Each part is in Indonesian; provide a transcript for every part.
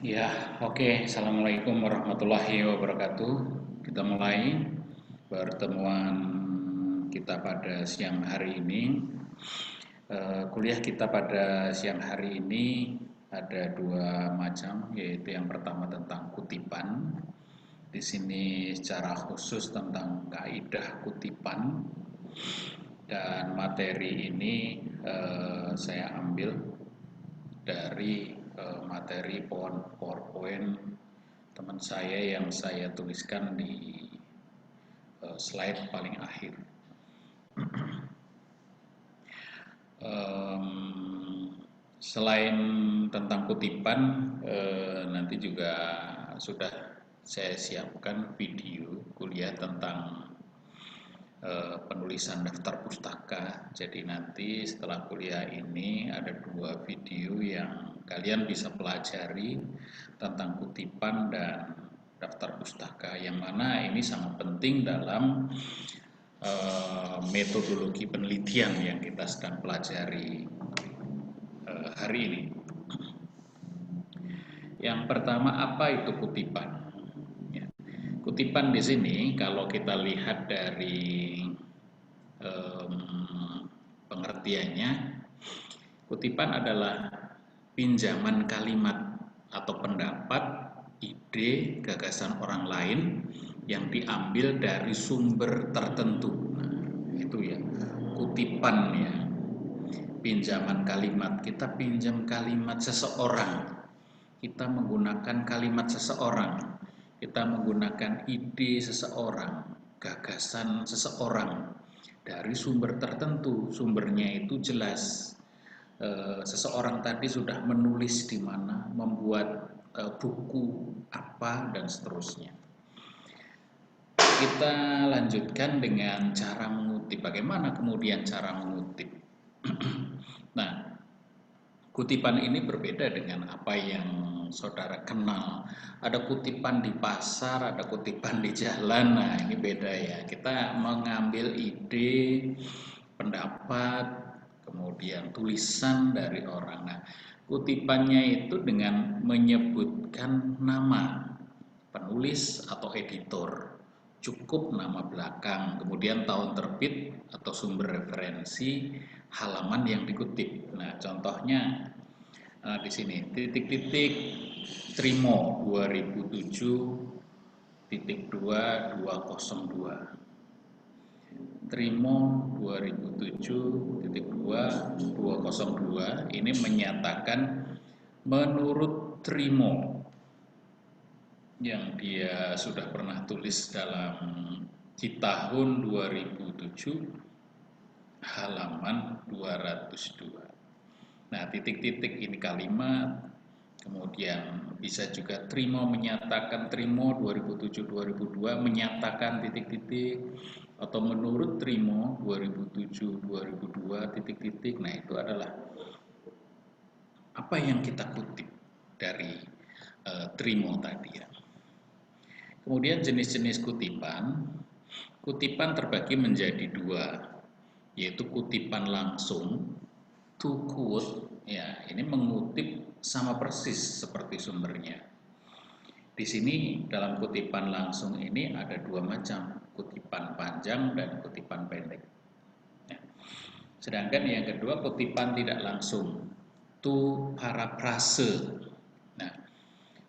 Ya, oke. Assalamualaikum warahmatullahi wabarakatuh. Kita mulai pertemuan kita pada siang hari ini. Kuliah kita pada siang hari ini ada dua macam, yaitu yang pertama tentang kutipan. Di sini secara khusus tentang kaidah kutipan, dan materi ini saya ambil dari materi PowerPoint teman saya yang saya tuliskan di slide paling akhir. Selain tentang kutipan, nanti juga sudah saya siapkan video kuliah tentang penulisan daftar pustaka. Jadi nanti setelah kuliah ini ada dua video yang kalian bisa pelajari tentang kutipan dan daftar pustaka, yang mana ini sangat penting dalam metodologi penelitian yang kita sedang pelajari hari ini. Yang pertama, apa itu kutipan? Ya. Kutipan di sini kalau kita lihat dari pengertiannya, kutipan adalah pinjaman kalimat atau pendapat, ide, gagasan orang lain yang diambil dari sumber tertentu. Nah, itu ya, kutipan ya. Pinjaman kalimat, kita pinjam kalimat seseorang, kita menggunakan kalimat seseorang, kita menggunakan ide seseorang, gagasan seseorang dari sumber tertentu. Sumbernya itu jelas. Seseorang tadi sudah menulis di mana, membuat buku apa, dan seterusnya. Kita lanjutkan dengan cara mengutip. Bagaimana kemudian cara mengutip? Nah, kutipan ini berbeda dengan apa yang saudara kenal. Ada kutipan di pasar, ada kutipan di jalan. Nah, ini beda ya. Kita mengambil ide, pendapat, kemudian tulisan dari orang. Nah, kutipannya itu dengan menyebutkan nama penulis atau editor. Cukup nama belakang, kemudian tahun terbit atau sumber referensi, halaman yang dikutip. Nah, contohnya di sini titik-titik Trimo 2007.2202. Trimo 2007.2202 ini menyatakan menurut Trimo, yang dia sudah pernah tulis di tahun 2007 halaman 202. Nah, titik-titik ini kalimat, kemudian bisa juga Trimo menyatakan, Trimo 2007-2002 menyatakan titik-titik, atau menurut Trimo 2007-2002 titik-titik. Nah, itu adalah apa yang kita kutip dari Trimo tadi ya. Kemudian jenis-jenis kutipan. Kutipan terbagi menjadi dua, yaitu kutipan langsung, to quote, ya, ini mengutip sama persis seperti sumbernya. Di sini dalam kutipan langsung ini ada dua macam, kutipan panjang dan kutipan pendek. Ya. Sedangkan yang kedua kutipan tidak langsung, to paraphrase. Nah,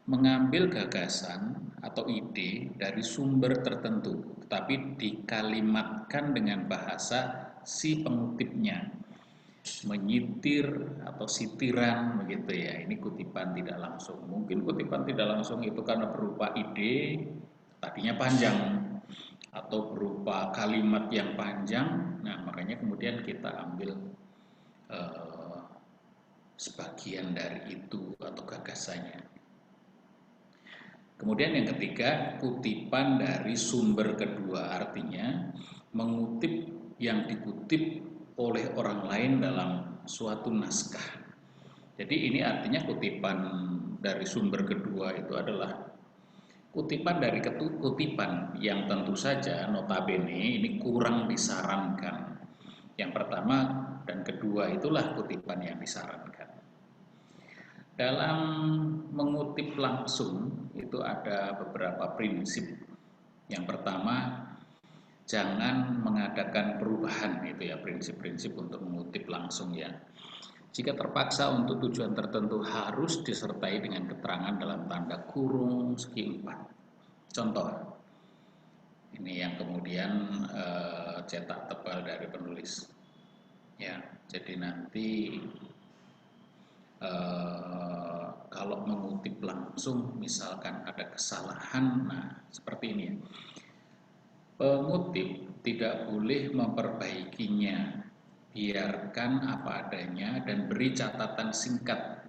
mengambil gagasan atau ide dari sumber tertentu, tetapi dikalimatkan dengan bahasa si pengutipnya, menyitir atau sitiran begitu ya. Ini kutipan tidak langsung. Mungkin kutipan tidak langsung itu karena berupa ide tadinya panjang atau berupa kalimat yang panjang. Nah, makanya kemudian kita ambil sebagian dari itu atau gagasannya. Kemudian yang ketiga, kutipan dari sumber kedua, artinya mengutip yang dikutip oleh orang lain dalam suatu naskah. Jadi ini artinya kutipan dari sumber kedua itu adalah kutipan dari kutipan yang tentu saja notabene ini kurang disarankan. Yang pertama dan kedua itulah kutipan yang disarankan. Dalam mengutip langsung itu ada beberapa prinsip. Yang pertama, jangan mengadakan perubahan, itu ya prinsip-prinsip untuk mengutip langsung ya. Jika terpaksa untuk tujuan tertentu harus disertai dengan keterangan dalam tanda kurung segi 4. Contoh, ini yang kemudian cetak tebal dari penulis. Ya, jadi nanti kalau mengutip langsung misalkan ada kesalahan, nah seperti ini ya. Pengutip tidak boleh memperbaikinya, biarkan apa adanya dan beri catatan singkat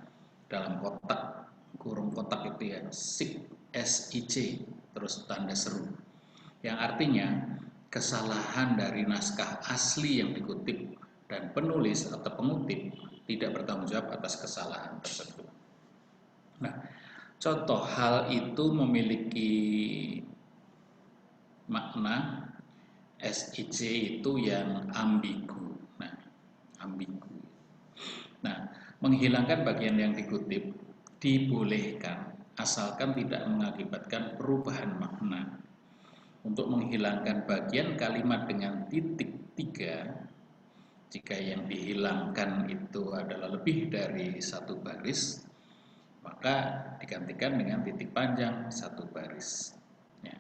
dalam kotak, kurung kotak itu ya, SIC, terus tanda seru. Yang artinya kesalahan dari naskah asli yang dikutip dan penulis atau pengutip tidak bertanggung jawab atas kesalahan tersebut. Nah, contoh hal itu memiliki makna SIC itu yang ambigu. Nah, ambigu. Nah, menghilangkan bagian yang dikutip dibolehkan asalkan tidak mengakibatkan perubahan makna. Untuk menghilangkan bagian kalimat dengan titik 3, jika yang dihilangkan itu adalah lebih dari satu baris, maka digantikan dengan titik panjang satu baris, ya,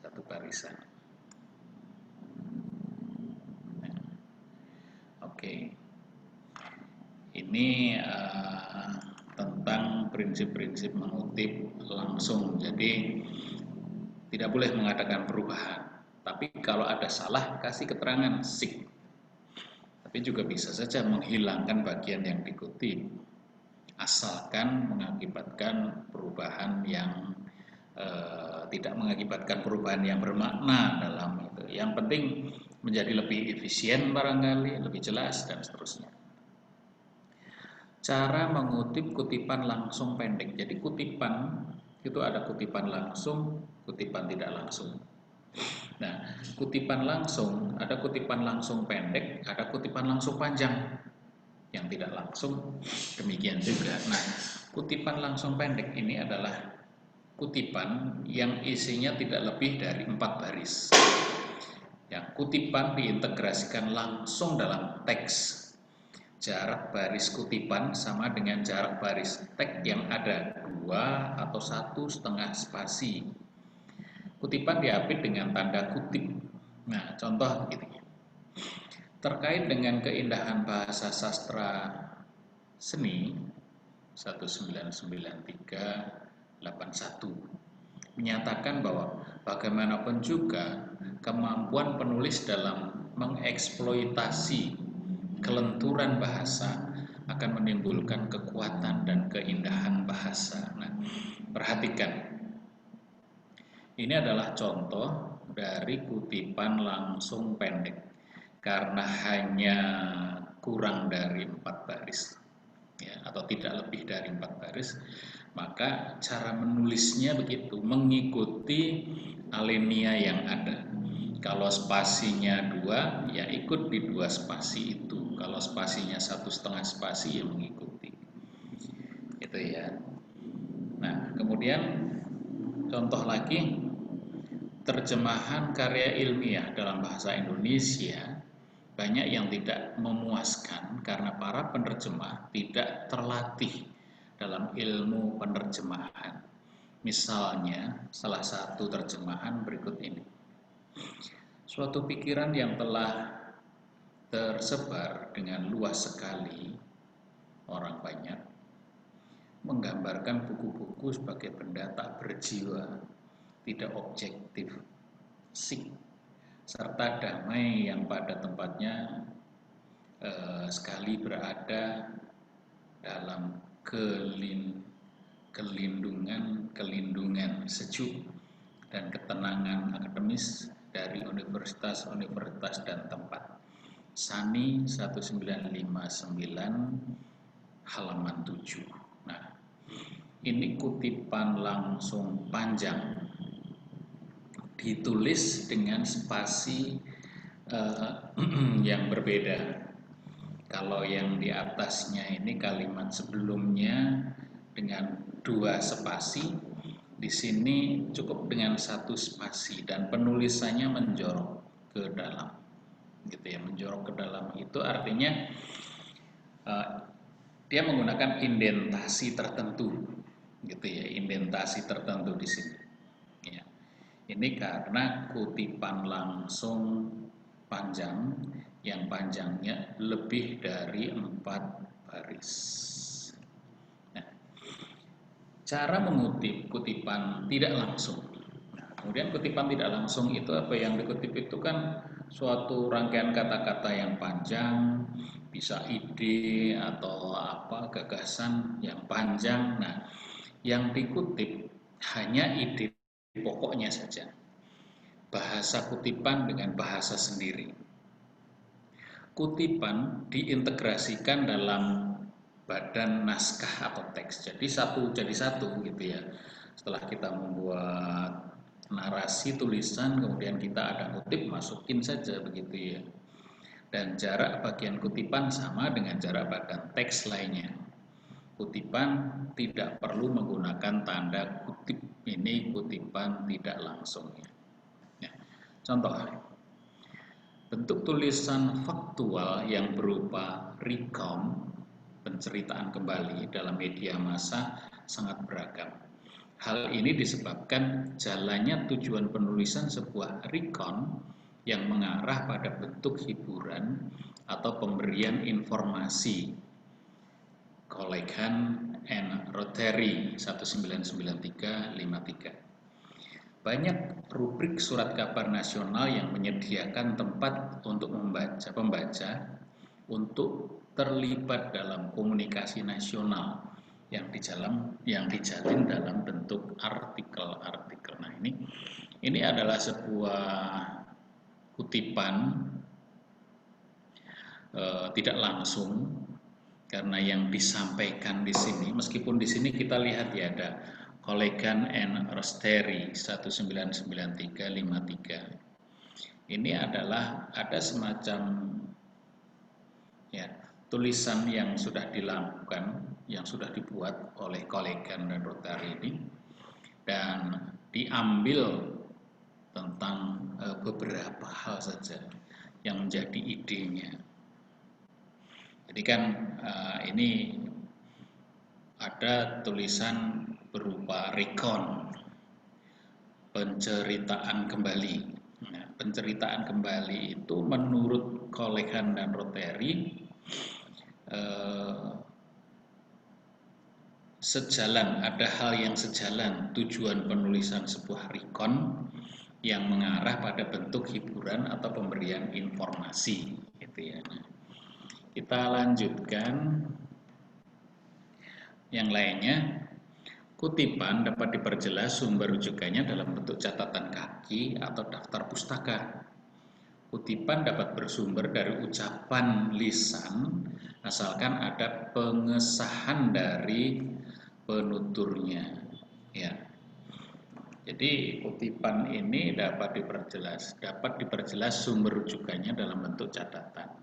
satu barisan. Nah, oke, ini tentang prinsip-prinsip mengutip langsung. Jadi tidak boleh mengadakan perubahan. Tapi kalau ada salah, kasih keterangan SIC. Tapi juga bisa saja menghilangkan bagian yang dikutip, asalkan mengakibatkan perubahan yang tidak mengakibatkan perubahan yang bermakna dalam itu. Yang penting menjadi lebih efisien barangkali, lebih jelas dan seterusnya. Cara mengutip kutipan langsung pendek. Jadi kutipan itu ada kutipan langsung, kutipan tidak langsung. Nah, kutipan langsung, ada kutipan langsung pendek, ada kutipan langsung panjang. Yang tidak langsung, demikian juga. Nah, kutipan langsung pendek ini adalah kutipan yang isinya tidak lebih dari 4 baris. Ya, kutipan diintegrasikan langsung dalam teks. Jarak baris kutipan sama dengan jarak baris teks yang ada 2 atau 1,5 spasi. Kutipan diapit dengan tanda kutip. Nah, contoh begini. Terkait dengan keindahan bahasa sastra seni 1993-81 menyatakan bahwa bagaimanapun juga kemampuan penulis dalam mengeksploitasi kelenturan bahasa akan menimbulkan kekuatan dan keindahan bahasa. Nah, perhatikan. Ini adalah contoh dari kutipan langsung pendek karena hanya kurang dari 4 baris ya, atau tidak lebih dari 4 baris, maka cara menulisnya begitu, mengikuti alinea yang ada. Kalau spasinya 2, ya ikut di 2 spasi itu. Kalau spasinya 1,5 spasi, ya mengikuti. Itu ya. Nah, kemudian contoh lagi, terjemahan karya ilmiah dalam bahasa Indonesia banyak yang tidak memuaskan karena para penerjemah tidak terlatih dalam ilmu penerjemahan. Misalnya, salah satu terjemahan berikut ini. Suatu pikiran yang telah tersebar dengan luas sekali, orang banyak, menggambarkan buku-buku sebagai benda tak berjiwa, tidak objektif, sik, serta damai yang pada tempatnya sekali berada dalam kelindungan sejuk dan ketenangan akademis dari universitas-universitas dan tempat. Sani 1959 halaman 7. Nah, ini kutipan langsung panjang, ditulis dengan spasi yang berbeda. Kalau yang di atasnya ini kalimat sebelumnya dengan 2 spasi, di sini cukup dengan 1 spasi dan penulisannya menjorok ke dalam, gitu ya. Menjorok ke dalam itu artinya dia menggunakan indentasi tertentu, gitu ya, indentasi tertentu di sini. Ya. Ini karena kutipan langsung panjang, yang panjangnya lebih dari 4 baris. Nah, cara mengutip kutipan tidak langsung. Nah, kemudian kutipan tidak langsung itu apa yang dikutip itu kan suatu rangkaian kata-kata yang panjang, bisa ide atau apa gagasan yang panjang. Nah, yang dikutip hanya ide pokoknya saja. Bahasa kutipan dengan bahasa sendiri. Kutipan diintegrasikan dalam badan naskah atau teks. Jadi satu jadi satu gitu ya. Setelah kita membuat narasi tulisan, kemudian kita ada kutip, masukin saja begitu ya. Dan jarak bagian kutipan sama dengan jarak badan teks lainnya. Kutipan tidak perlu menggunakan tanda kutip, ini kutipan tidak langsung ya. Contoh, bentuk tulisan faktual yang berupa recount, penceritaan kembali dalam media massa sangat beragam. Hal ini disebabkan jalannya tujuan penulisan sebuah recount yang mengarah pada bentuk hiburan atau pemberian informasi. Colegan and Rotary 1993-53. Banyak rubrik surat kabar nasional yang menyediakan tempat untuk pembaca untuk terlibat dalam komunikasi nasional yang dijalin dalam bentuk artikel-artikel. Nah, ini adalah sebuah kutipan tidak langsung karena yang disampaikan di sini, meskipun di sini kita lihat ya ada Colegan and Rosteri 1993-53. Ini adalah ada semacam ya tulisan yang sudah dilakukan, yang sudah dibuat oleh Colegan dan Rosteri ini, dan diambil tentang beberapa hal saja yang menjadi idenya. Jadi kan ini ada tulisan berupa recount, penceritaan kembali. Nah, penceritaan kembali itu menurut Colegan dan Rotary sejalan, ada hal yang sejalan tujuan penulisan sebuah recount yang mengarah pada bentuk hiburan atau pemberian informasi, gitu ya. Kita lanjutkan yang lainnya. Kutipan dapat diperjelas sumber rujukannya dalam bentuk catatan kaki atau daftar pustaka. Kutipan dapat bersumber dari ucapan lisan asalkan ada pengesahan dari penuturnya. Ya. Jadi kutipan ini dapat diperjelas sumber rujukannya dalam bentuk catatan.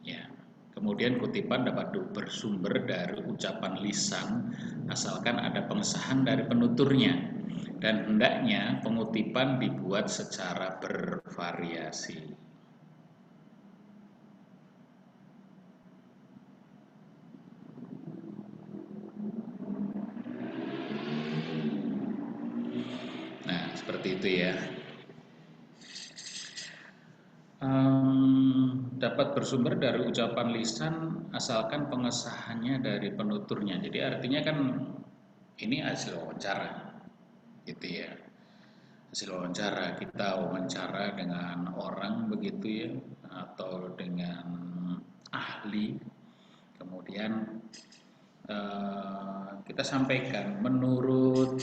Ya. Kemudian kutipan dapat bersumber dari ucapan lisan asalkan ada pengesahan dari penuturnya, dan hendaknya pengutipan dibuat secara bervariasi. Nah, seperti itu ya. Dapat bersumber dari ucapan lisan asalkan pengesahannya dari penuturnya. Jadi artinya kan ini hasil wawancara, gitu ya. Hasil wawancara, kita wawancara dengan orang begitu ya, atau dengan ahli, kemudian kita sampaikan menurut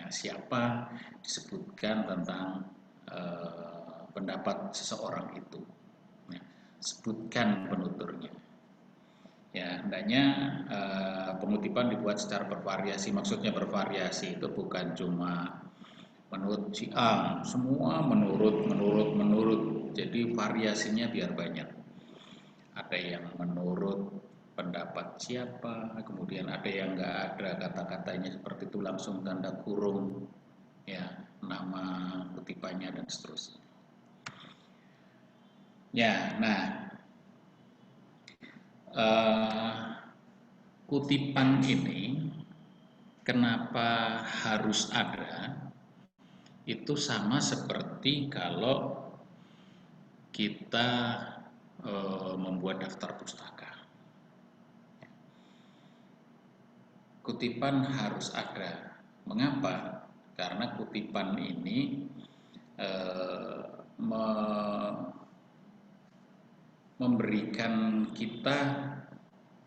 siapa, disebutkan tentang pendapat seseorang itu. Sebutkan penuturnya. Ya, hendaknya pengutipan dibuat secara bervariasi. Maksudnya bervariasi itu bukan cuma menurut si A, semua menurut. Jadi variasinya biar banyak. ada yang menurut pendapat siapa, kemudian ada yang nggak ada kata-katanya seperti itu langsung tanda kurung, ya, nama kutipannya dan seterusnya. Ya, nah, kutipan ini kenapa harus ada? Itu sama seperti kalau kita membuat daftar pustaka. Kutipan harus ada. Mengapa? Karena kutipan ini memberikan kita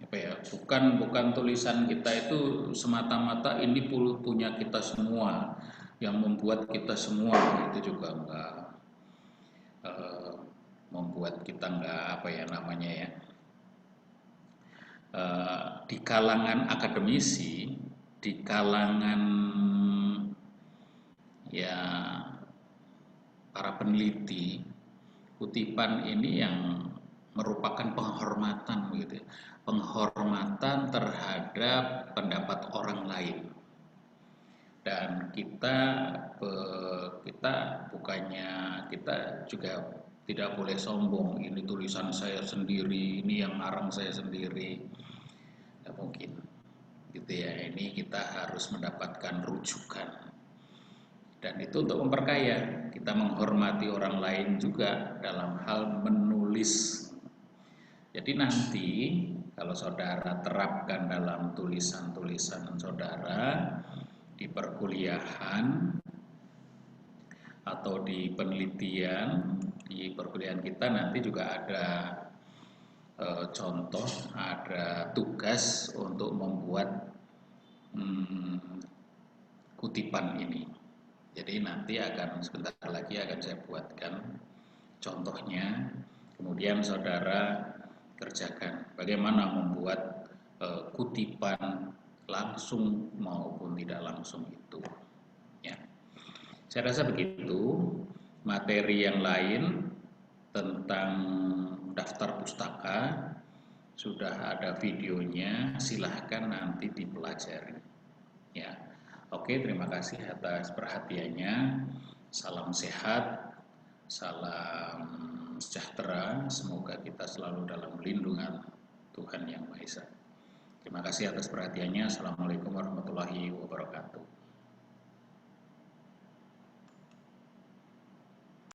apa ya? Bukan tulisan kita itu semata-mata ini punya kita semua, yang membuat kita semua, itu juga enggak membuat kita enggak apa ya namanya ya. Di kalangan akademisi, di kalangan ya para peneliti, kutipan ini yang merupakan penghormatan gitu ya. Penghormatan terhadap pendapat orang lain. Dan kita juga tidak boleh sombong, ini tulisan saya sendiri, ini yang ngarang saya sendiri. Tidak mungkin. Gitu ya. Ini kita harus mendapatkan rujukan. Dan itu untuk memperkaya, kita menghormati orang lain juga dalam hal menulis. Jadi nanti kalau saudara terapkan dalam tulisan-tulisan saudara di perkuliahan atau di penelitian, di perkuliahan kita nanti juga ada contoh, ada tugas untuk membuat kutipan ini. Jadi nanti sebentar lagi akan saya buatkan contohnya, kemudian saudara kerjakan bagaimana membuat kutipan langsung maupun tidak langsung itu. Ya, saya rasa begitu. Materi yang lain tentang daftar pustaka sudah ada videonya, silahkan nanti dipelajari. Ya. Oke, terima kasih atas perhatiannya. Salam sehat, salam sejahtera. Semoga kita selalu dalam lindungan Tuhan Yang Maha Esa. Terima kasih atas perhatiannya. Assalamualaikum warahmatullahi wabarakatuh.